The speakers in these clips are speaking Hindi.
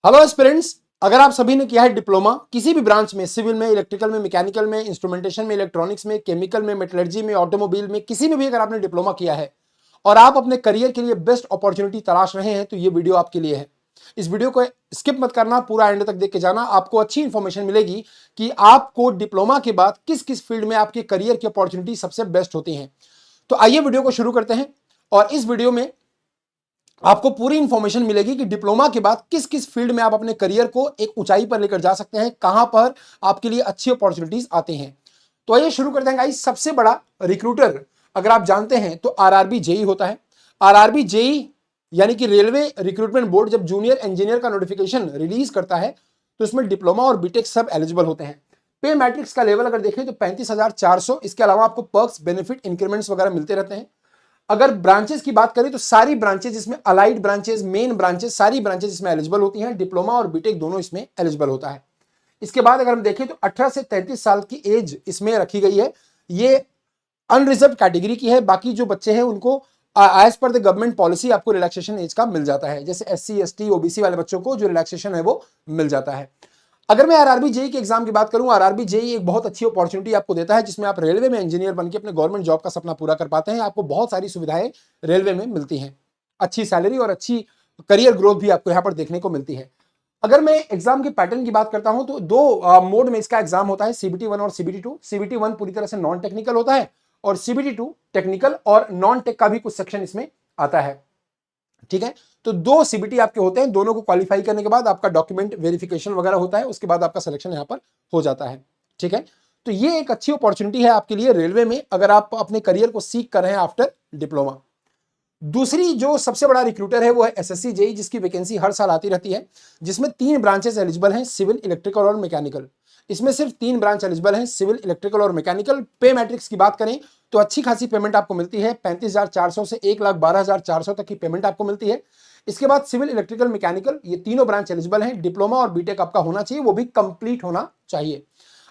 हेलो एस्पिरेंट्स, अगर आप सभी ने किया है डिप्लोमा किसी भी ब्रांच में, सिविल में, इलेक्ट्रिकल में, मैकेनिकल में, इंस्ट्रूमेंटेशन में, इलेक्ट्रॉनिक्स में, केमिकल में, मेटलर्जी में, ऑटोमोबाइल में, किसी में भी अगर आपने डिप्लोमा किया है और आप अपने करियर के लिए बेस्ट अपॉर्चुनिटी तलाश रहे हैं तो ये वीडियो आपके लिए है। इस वीडियो को स्किप मत करना, पूरा एंड तक देख के जाना। आपको अच्छी इंफॉर्मेशन मिलेगी कि आपको डिप्लोमा के बाद किस किस फील्ड में आपके करियर की अपॉर्चुनिटी सबसे बेस्ट होती हैं। तो आइए वीडियो को शुरू करते हैं और इस वीडियो में आपको पूरी इंफॉर्मेशन मिलेगी कि डिप्लोमा के बाद किस किस फील्ड में आप अपने करियर को एक ऊंचाई पर लेकर जा सकते हैं, कहां पर आपके लिए अच्छी अपॉर्चुनिटीज आती हैं। तो आइए शुरू करते हैं गाइस। सबसे बड़ा रिक्रूटर अगर आप जानते हैं तो आरआरबी जेई होता है। आरआरबी जेई यानी कि रेलवे रिक्रूटमेंट बोर्ड जब जूनियर इंजीनियर का नोटिफिकेशन रिलीज करता है तो इसमें डिप्लोमा और बीटेक सब एलिजिबल होते हैं। पे मैट्रिक्स का लेवल अगर देखें तो 35,400। इसके अलावा आपको पर्क्स, बेनिफिट, इंक्रीमेंट्स वगैरह मिलते रहते हैं। अगर ब्रांचेस की बात करें तो सारी ब्रांचेस इसमें, अलाइड ब्रांचेस, मेन ब्रांचेस, सारी ब्रांचेस इसमें एलिजिबल होती हैं। डिप्लोमा और बीटेक दोनों इसमें एलिजिबल होता है। इसके बाद अगर हम देखें तो 18 से 33 साल की एज इसमें रखी गई है। ये अनरिजर्व कैटेगरी की है। बाकी जो बच्चे हैं उनको एज पर द गवर्नमेंट पॉलिसी आपको रिलैक्सेशन एज का मिल जाता है। जैसे एससी, एसटी, ओबीसी वाले बच्चों को जो रिलैक्सेशन है वो मिल जाता है। अगर मैं आरआरबी जेई के एग्जाम की बात करूं, आरआरबी जेई एक बहुत अच्छी अपॉर्चुनिटी आपको देता है जिसमें आप रेलवे में इंजीनियर बनकर अपने गवर्नमेंट जॉब का सपना पूरा कर पाते हैं। आपको बहुत सारी सुविधाएं रेलवे में मिलती हैं, अच्छी सैलरी और अच्छी करियर ग्रोथ भी आपको यहां पर देखने को मिलती है। अगर मैं एग्जाम के पैटर्न की बात करता हूं तो दो मोड में इसका एग्जाम होता है, सीबीटी 1 और सीबीटी 2। सीबीटी 1 पूरी तरह से नॉन टेक्निकल होता है और सीबीटी 2 टेक्निकल और नॉन टेक का भी कुछ सेक्शन इसमें आता है। ठीक है, तो दो सीबीटी आपके होते हैं। दोनों को क्वालिफाई करने के बाद आपका डॉक्यूमेंट वेरिफिकेशन वगैरह होता है, उसके बाद आपका सिलेक्शन यहां पर हो जाता है। ठीक है, तो ये एक अच्छी अपॉर्चुनिटी है आपके लिए रेलवे में अगर आप अपने करियर को सीख कर रहे हैं आफ्टर डिप्लोमा। दूसरी जो सबसे बड़ा रिक्रूटर है वो है एसएससी जेई, जिसकी वैकेंसी हर साल आती रहती है, जिसमें 3 ब्रांचेस एलिजिबल हैं, सिविल, इलेक्ट्रिकल और मैकेनिकल। इसमें सिर्फ 3 ब्रांच एलिजिबल हैं, सिविल, इलेक्ट्रिकल और मैकेनिकल। पे मैट्रिक्स की बात करें तो अच्छी खासी पेमेंट आपको मिलती है, 35,400 से 1,12,400 तक की पेमेंट आपको मिलती है। इसके बाद सिविल, इलेक्ट्रिकल, मैकेनिकल ये तीनों ब्रांच एलिजिबल हैं। डिप्लोमा और बीटेक आपका होना चाहिए, वो भी कंप्लीट होना चाहिए।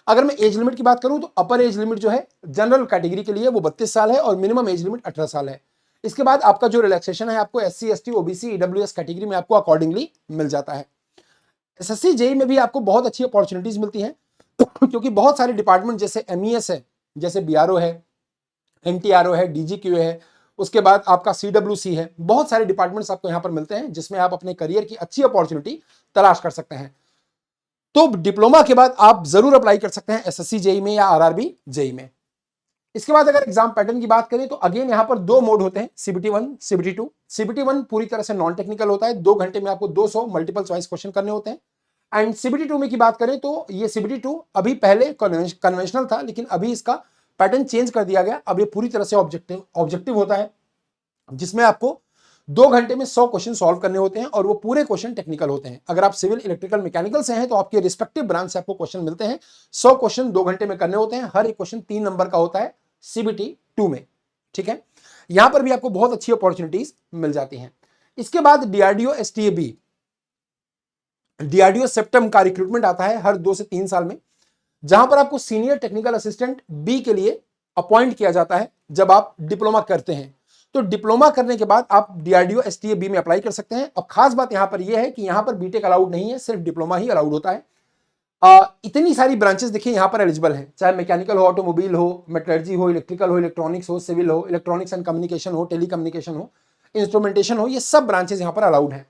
अगर मैं एज लिमिट की बात करूं तो अपर एज लिमिट जो है जनरल कैटेगरी के लिए वो 32 साल है और मिनिमम एज लिमिट 18 साल है। इसके बाद आपका जो रिलैक्सेशन है आपको SC, ST, OBC, EWS category में आपको अकॉर्डिंगली मिल जाता है। एसएससी जेई में भी आपको बहुत अच्छी अपॉर्चुनिटीज मिलती हैं क्योंकि बहुत सारे डिपार्टमेंट जैसे एमईएस है, जैसे बीआरओ है, एनटीआरओ है, डीजीक्यू है, उसके बाद आपका सीडब्ल्यूसी है। बहुत सारे डिपार्टमेंट्स आपको यहां पर मिलते हैं जिसमें आप अपने करियर की अच्छी अपॉर्चुनिटी तलाश कर सकते हैं। तो डिप्लोमा के बाद आप जरूर अप्लाई कर सकते हैं एसएससी जेई में या आरआरबी जेई में। इसके बाद अगर एग्जाम पैटर्न की बात करें तो अगेन यहां पर दो मोड होते हैं, सीबीटी 1, सीबीटी 2। सीबीटी 1 पूरी तरह से नॉन टेक्निकल होता है, 2 घंटे में आपको 200 मल्टीपल चॉइस क्वेश्चन करने होते हैं। एंड सीबीटी 2 में की बात करें तो ये सीबीटी 2 अभी पहले कन्वेंशनल था लेकिन अभी इसका पैटर्न चेंज कर दिया गया। अब ये पूरी तरह से ऑब्जेक्टिव होता है जिसमें आपको 2 घंटे में 100 क्वेश्चन सॉल्व करने होते हैं और वो पूरे क्वेश्चन टेक्निकल होते हैं। अगर आप सिविल, इलेक्ट्रिकल, मैकेनिकल से हैं तो आपके रिस्पेक्टिव ब्रांच से आपको क्वेश्चन मिलते हैं। 100 क्वेश्चन 2 घंटे में करने होते हैं, हर एक क्वेश्चन 3 नंबर का होता है सीबीटी 2 में। ठीक है, यहां पर भी आपको बहुत अच्छी अपॉर्चुनिटीज मिल जाती हैं। इसके बाद डीआरडीओ एसटीएबी, डीआरडीओ सेप्टम का रिक्रूटमेंट आता है हर 2 से 3 साल में, जहां पर आपको सीनियर टेक्निकल असिस्टेंट बी के लिए अपॉइंट किया जाता है जब आप डिप्लोमा करते हैं। तो डिप्लोमा करने के बाद आप डीआरडीओ एसटीए बी में अप्लाई कर सकते हैं। अब खास बात यहां पर यह है कि यहां पर बीटेक अलाउड नहीं है, सिर्फ डिप्लोमा ही अलाउड होता है। इतनी सारी ब्रांचेस देखिए यहां पर एलिजिबल हैं, चाहे मैकेनिकल हो, ऑटोमोबाइल हो, मेटलर्जी हो, इलेक्ट्रिकल हो, इलेक्ट्रॉनिक्स हो, सिविल हो, इलेक्ट्रॉनिक्स एंड कम्युनिकेशन हो, टेलीकम्युनिकेशन हो, इंस्ट्रूमेंटेशन हो, ये सब ब्रांचेस यहां पर अलाउड है।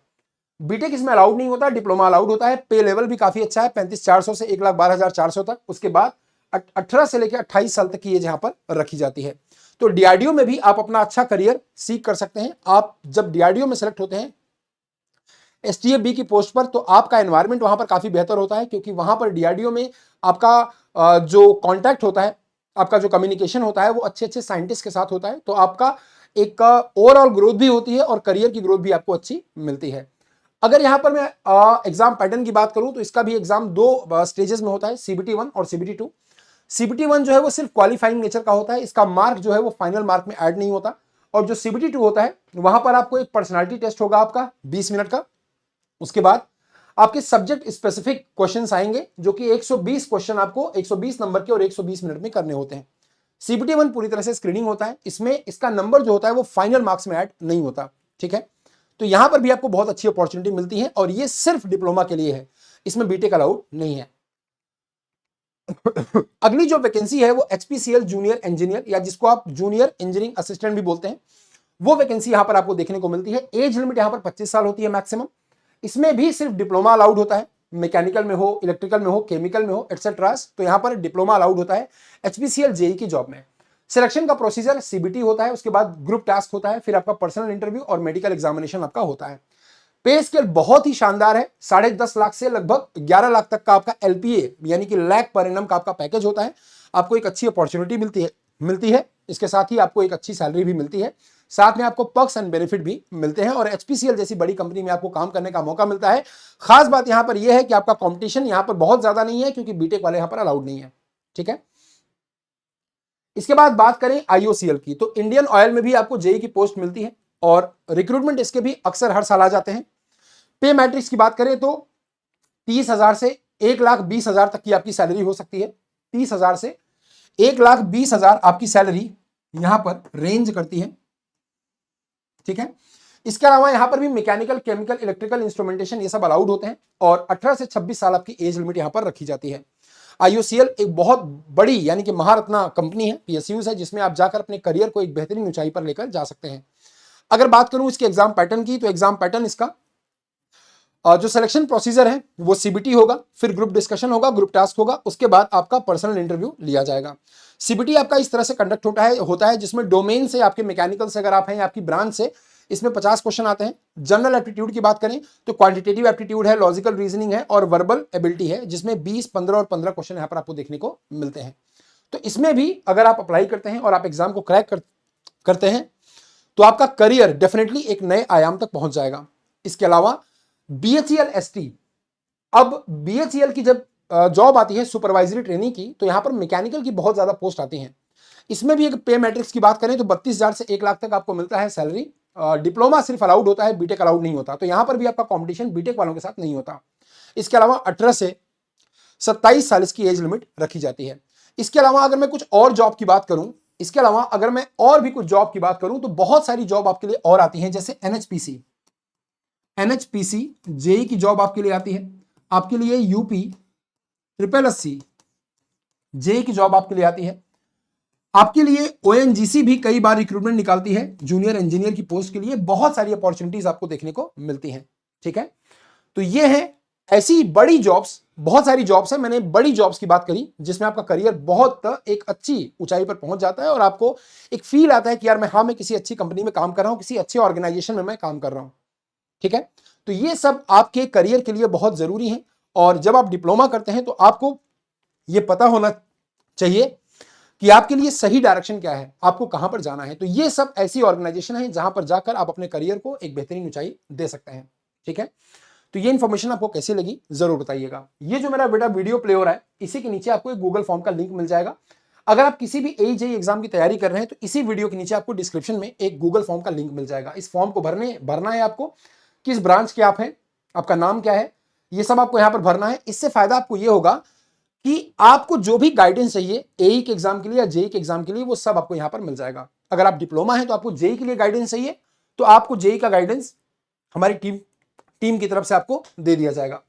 बीटेक इसमें अलाउड नहीं होता, डिप्लोमा अलाउड होता है। पे लेवल भी काफी अच्छा है, 35,400 से 1,12,400 तक। उसके बाद 18 से लेकर 28 साल तक की एज यहां पर रखी जाती है। तो डीआरडीओ में भी आप अपना अच्छा करियर सीख कर सकते हैं। आप जब डीआरडीओ में सेलेक्ट होते हैं एसटीएफ बी की पोस्ट पर तो आपका एनवायरमेंट वहां पर काफी बेहतर होता है क्योंकि वहां पर डीआरडीओ में आपका जो कॉन्टैक्ट होता है, आपका जो कम्युनिकेशन होता है वो अच्छे अच्छे साइंटिस्ट के साथ होता है। तो आपका एक ओवरऑल ग्रोथ भी होती है और करियर की ग्रोथ भी आपको अच्छी मिलती है। अगर यहां पर मैं एग्जाम पैटर्न की बात करूं तो इसका भी एग्जाम 2 स्टेजेस में होता है, सीबीटी 1 और सीबीटी 2। सीबीटी 1 जो है वो सिर्फ क्वालिफाइंग नेचर का होता है, इसका मार्क जो है वो फाइनल मार्क में ऐड नहीं होता। और जो सीबीटी 2 होता है वहां पर आपको एक पर्सनालिटी टेस्ट होगा आपका 20 मिनट का। उसके बाद आपके सब्जेक्ट स्पेसिफिक क्वेश्चंस आएंगे जो कि 120 क्वेश्चन आपको 120 नंबर के और 120 मिनट में करने होते हैं। सीबीटी 1 पूरी तरह से स्क्रीनिंग होता है, इसमें इसका नंबर जो होता है वो फाइनल मार्क्स में ऐड नहीं होता। ठीक है, तो यहां पर भी आपको बहुत अच्छी अपॉर्चुनिटी मिलती है और ये सिर्फ डिप्लोमा के लिए है, इसमें बीटेक अलाउड नहीं है। अगली जो वैकेंसी है वो एचपीसीएल जूनियर इंजीनियर या जिसको आप जूनियर इंजीनियरिंग असिस्टेंट भी बोलते हैं, वो वैकेंसी यहां पर आपको देखने को मिलती है। एज लिमिट यहां पर 25 साल होती है मैक्सिमम। इसमें भी सिर्फ डिप्लोमा अलाउड होता है, मैकेनिकल में हो, इलेक्ट्रिकल में हो, केमिकल में हो, एटसेट्रा, तो यहां पर डिप्लोमा अलाउड होता है एचपीसीएल जेई की जॉब में। सिलेक्शन का प्रोसीजर सीबीटी होता है, उसके बाद ग्रुप टास्क होता है, फिर आपका पर्सनल इंटरव्यू और मेडिकल एग्जामिनेशन आपका होता है। पे स्केल बहुत ही शानदार है, 10.5 लाख से लगभग 11 लाख तक का आपका एलपीए यानी कि लैख पर एनम का आपका पैकेज होता है। आपको एक अच्छी अपॉर्चुनिटी मिलती है। इसके साथ ही आपको एक अच्छी सैलरी भी मिलती है, साथ में आपको पर्क्स एंड बेनिफिट भी मिलते हैं और एचपीसीएल जैसी बड़ी कंपनी में आपको काम करने का मौका मिलता है। खास बात यहां पर यह है कि आपका कंपटीशन यहां पर बहुत ज्यादा नहीं है क्योंकि बीटेक वाले यहां पर अलाउड नहीं है। ठीक है, इसके बाद बात करें आईओसीएल की, तो इंडियन ऑयल में भी आपको जेई की पोस्ट मिलती है और रिक्रूटमेंट इसके भी अक्सर हर साल आ जाते हैं। पे मैट्रिक्स की बात करें तो 30,000 से 1,20,000 तक की आपकी सैलरी हो सकती है। 30,000 से 1,20,000 आपकी सैलरी यहां पर रेंज करती है। ठीक है, इसके अलावा यहां पर भी मैकेनिकल, केमिकल, इलेक्ट्रिकल, इंस्ट्रूमेंटेशन ये सब अलाउड होते हैं और 18 से 26 साल आपकी एज लिमिट यहां पर रखी जाती है। आईओसीएल एक बहुत बड़ी यानी कि महारत्ना कंपनी है, पीएसयूज है, जिसमें आप जाकर अपने करियर को एक बेहतरीन ऊंचाई पर लेकर जा सकते हैं। अगर बात करूं इसके एग्जाम पैटर्न की, तो एग्जाम पैटर्न इसका जो सिलेक्शन प्रोसीजर है वो सीबीटी होगा, फिर ग्रुप डिस्कशन होगा, ग्रुप टास्क होगा, उसके बाद आपका पर्सनल इंटरव्यू लिया जाएगा। सीबीटी आपका इस तरह से कंडक्ट होता है जिसमें डोमेन से, आपके मैकेनिकल से अगर आप हैं, आपकी ब्रांच से, इसमें 50 क्वेश्चन आते हैं। जनरल एप्टीट्यूड की बात करें तो क्वांटिटेटिव एप्टीट्यूड है, लॉजिकल रीजनिंग है और वर्बल एबिलिटी है, जिसमें 20, 15 और 15 क्वेश्चन यहां पर आपको देखने को मिलते हैं। तो इसमें भी अगर आप अप्लाई करते हैं और आप एग्जाम को क्रैक करते हैं तो आपका करियर डेफिनेटली एक नए आयाम तक पहुंच जाएगा। इसके अलावा बीएचईएल एसटी, अब बीएचईएल की जब जॉब आती है सुपरवाइजरी ट्रेनिंग की, तो यहां पर मैकेनिकल की बहुत ज्यादा पोस्ट आती हैं। इसमें भी एक पे मैट्रिक्स की बात करें तो 32,000 से 1 लाख तक आपको मिलता है सैलरी। डिप्लोमा सिर्फ अलाउड होता है, बीटेक अलाउड नहीं होता, तो यहां पर भी आपका कॉम्पिटिशन बीटेक वालों के साथ नहीं होता। इसके अलावा 18 से 27 साल इसकी एज लिमिट रखी जाती है। इसके अलावा अगर मैं कुछ और जॉब की बात करूं, इसके अलावा अगर मैं और भी कुछ जॉब की बात करूं तो बहुत सारी जॉब आपके लिए और आती हैं, जैसे एनएचपीसी जेई की जॉब आपके लिए आती है, आपके लिए यूपी ट्रिपल एससी जेई की जॉब आपके लिए आती है, आपके लिए ओएनजीसी भी कई बार रिक्रूटमेंट निकालती है जूनियर इंजीनियर की पोस्ट के लिए। बहुत सारी अपॉर्चुनिटीज आपको देखने को मिलती हैं। ठीक है, तो ये है ऐसी बड़ी जॉब्स, बहुत सारी जॉब्स है, मैंने बड़ी जॉब्स की बात करी जिसमें आपका करियर बहुत एक अच्छी ऊंचाई पर पहुंच जाता है और आपको एक फील आता है कि यार मैं किसी अच्छी कंपनी में काम कर रहा हूं, किसी अच्छे ऑर्गेनाइजेशन में मैं काम कर रहा हूं। ठीक है, तो ये सब आपके करियर के लिए बहुत जरूरी है और जब आप डिप्लोमा करते हैं तो आपको ये पता होना चाहिए कि आपके लिए सही डायरेक्शन क्या है, आपको कहां पर जाना है। तो ये सब ऐसी ऑर्गेनाइजेशन है जहां पर जाकर आप अपने करियर को एक बेहतरीन ऊंचाई दे सकते हैं। ठीक है, तो ये इंफॉर्मेशन आपको कैसी लगी जरूर बताइएगा। ये जो मेरा बेटा वीडियो प्ले हो रहा है, इसी के नीचे आपको एक गूगल फॉर्म का लिंक मिल जाएगा। अगर आप किसी भी एजेई एग्जाम की तैयारी कर रहे हैं तो इसी वीडियो के नीचे आपको डिस्क्रिप्शन में एक गूगल फॉर्म का लिंक मिल जाएगा। इस फॉर्म को भरना है आपको, किस ब्रांच के आप हैं, आपका नाम क्या है, ये सब आपको यहां पर भरना है। इससे फायदा आपको ये होगा कि आपको जो भी गाइडेंस चाहिए एई के एग्जाम के लिए या जेई के एग्जाम के लिए, वो सब आपको यहां पर मिल जाएगा। अगर आप डिप्लोमा है तो आपको जेई के लिए गाइडेंस चाहिए तो आपको जेई का गाइडेंस हमारी टीम की तरफ से आपको दे दिया जाएगा।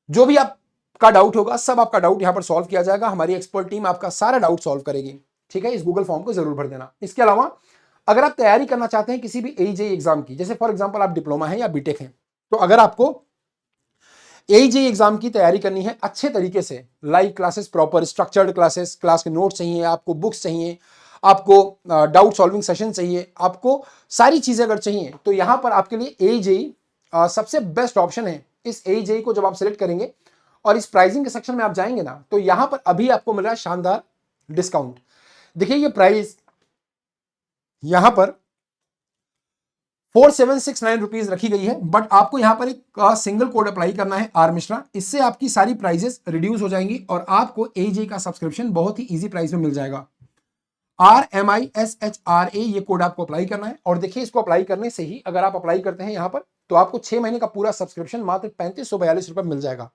जो भी आपका डाउट होगा, सब आपका डाउट यहां पर सॉल्व किया जाएगा। हमारी एक्सपर्ट टीम आपका सारा डाउट सॉल्व करेगी। ठीक है, इस गूगल फॉर्म को जरूर भर देना। इसके अलावा अगर आप तैयारी करना चाहते हैं किसी भी एई जेई एग्जाम की, जैसे फॉर एग्जांपल आप डिप्लोमा है या बीटेक है, तो अगर आपको एई जेई एग्जाम की तैयारी करनी है अच्छे तरीके से, live classes, proper structured classes, class के नोट्स चाहिए, आपको बुक्स चाहिए, आपको डाउट सॉल्विंग सेशन चाहिए, आपको सारी चीजें अगर चाहिए, तो यहां पर आपके लिए एई जेई सबसे बेस्ट ऑप्शन है। इस एई जेई को जब आप सिलेक्ट करेंगे और इस प्राइसिंग के सेक्शन में आप जाएंगे ना, तो यहां पर अभी आपको मिल रहा है शानदार डिस्काउंट। देखिए ये प्राइस यहां पर 4769 रुपीज रखी गई है, बट आपको यहां पर एक सिंगल कोड अप्लाई करना है, आर मिश्रा। इससे आपकी सारी प्राइजेस रिड्यूस हो जाएंगी और आपको एजे का सब्सक्रिप्शन बहुत ही इजी प्राइस में मिल जाएगा। RMISHRA ये कोड आपको अप्लाई करना है और देखिए इसको अप्लाई करने से ही अगर आप अप्लाई करते हैं यहां पर, तो आपको 6 महीने का पूरा सब्सक्रिप्शन मात्र 3542 रुपए मिल जाएगा।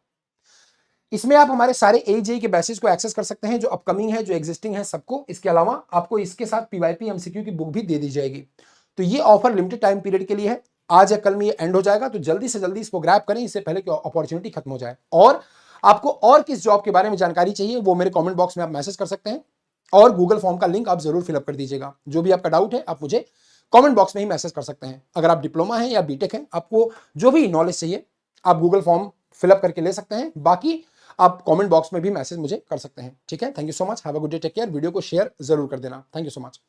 इसमें आप हमारे सारे एजे के बैचेस को एक्सेस कर सकते हैं, जो अपकमिंग है, जो एग्जिस्टिंग है, सबको। इसके अलावा आपको इसके साथ PYP MCQ की बुक भी दे दी जाएगी। तो ये ऑफर लिमिटेड टाइम पीरियड के लिए है। आज या कल में ये एंड हो जाएगा, तो जल्दी से जल्दी इसको ग्रैब करें, इससे पहले कि अपॉर्चुनिटी खत्म हो जाए। और आपको और किस जॉब के बारे में जानकारी चाहिए वो मेरे कमेंट बॉक्स में आप मैसेज कर सकते हैं, और गूगल फॉर्म का लिंक आप जरूर फिलअप कर दीजिएगा। जो भी आपका डाउट है आप मुझे कमेंट बॉक्स में ही मैसेज कर सकते हैं। अगर आप डिप्लोमा है या बीटेक है, आपको जो भी नॉलेज चाहिए आप गूगल फॉर्म फिलअप करके ले सकते हैं, बाकी आप कमेंट बॉक्स में भी मैसेज मुझे कर सकते हैं। ठीक है, thank you so much, have a good day, take care. Video को शेयर जरूर कर देना। Thank you so much.